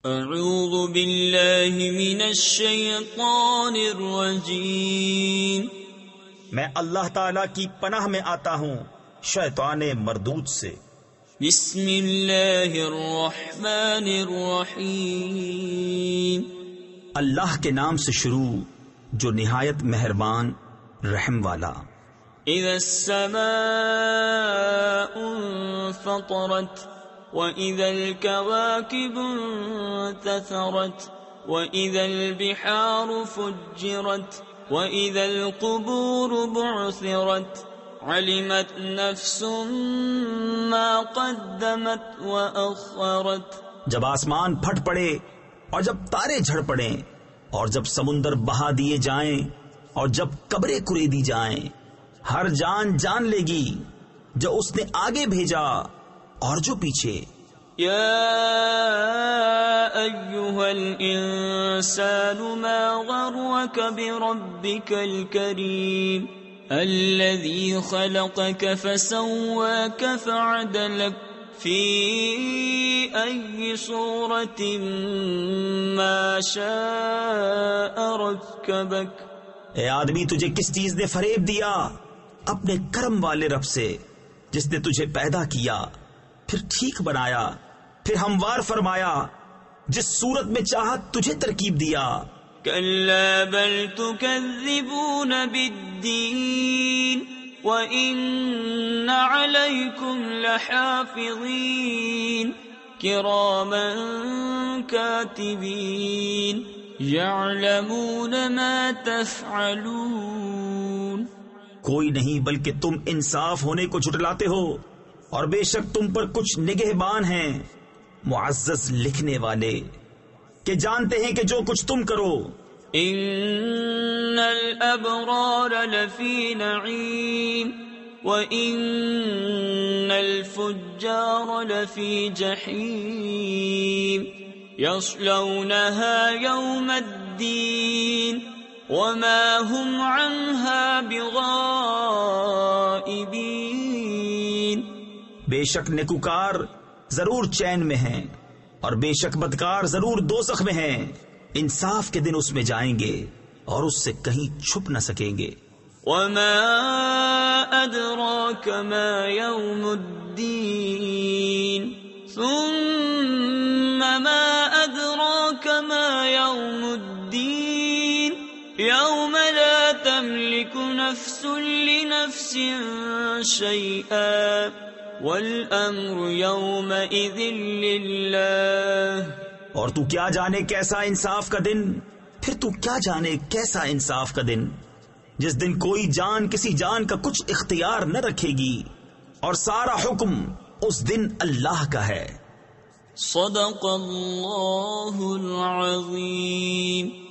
اعوذ باللہ من الشیطان الرجیم، میں اللہ تعالی کی پناہ میں آتا ہوں شیطان مردود سے۔ بسم اللہ الرحمن الرحیم، اللہ کے نام سے شروع جو نہایت مہربان رحم والا۔ اذا السماء انفطرت وَإِذَا الْكَوَاكِبُ انتَثَرَتْ وَإِذَا الْبِحَارُ فُجِّرَتْ وَإِذَا الْقُبُورُ بُعْثِرَتْ عَلِمَتْ نَفْسٌ مَّا قَدَّمَتْ وَأَخَّرَتْ۔ جب آسمان پھٹ پڑے اور جب تارے جھڑ پڑیں اور جب سمندر بہا دیے جائیں اور جب قبریں کریدی جائیں، ہر جان جان لے گی جو اس نے آگے بھیجا اور جو پیچھے۔ یا ایھا الانسان ما غرک بربک الکریم الذی خلقک فسواک فعدلک فی ای صورت ما شاء رکبک۔ اے آدمی، تجھے کس چیز نے فریب دیا؟ اپنے کرم والے رب سے جس نے تجھے پیدا کیا، پھر ٹھیک بنایا، پھر ہموار فرمایا، جس صورت میں چاہت تجھے ترکیب دیا۔ کلا بل تکذبون بالدین وان علیکم لحافظین کراما کاتبین یعلمون ما تفعلون۔ کوئی نہیں بلکہ تم انصاف ہونے کو جھٹلاتے ہو، اور بے شک تم پر کچھ نگہبان ہیں معزز لکھنے والے کہ جانتے ہیں کہ جو کچھ تم کرو۔ ان الابرار لفی نعیم وان الفجار لفی جحیم یصلونها یوم الدین وما هم عنها بغائبین۔ بے شک نیکوکار ضرور چین میں ہیں اور بے شک بدکار ضرور دوزخ میں ہیں۔ انصاف کے دن اس میں جائیں گے اور اس سے کہیں چھپ نہ سکیں گے۔ وما ادراک ما یوم الدین ثم ما ادراک ما یوم الدین یوم لا تملک نفس لنفس شیئا والامر یومئذ للہ۔ اور تو کیا جانے کیسا انصاف کا دن، پھر تو کیا جانے کیسا انصاف کا دن جس دن کوئی جان کسی جان کا کچھ اختیار نہ رکھے گی، اور سارا حکم اس دن اللہ کا ہے۔ صدق اللہ العظیم۔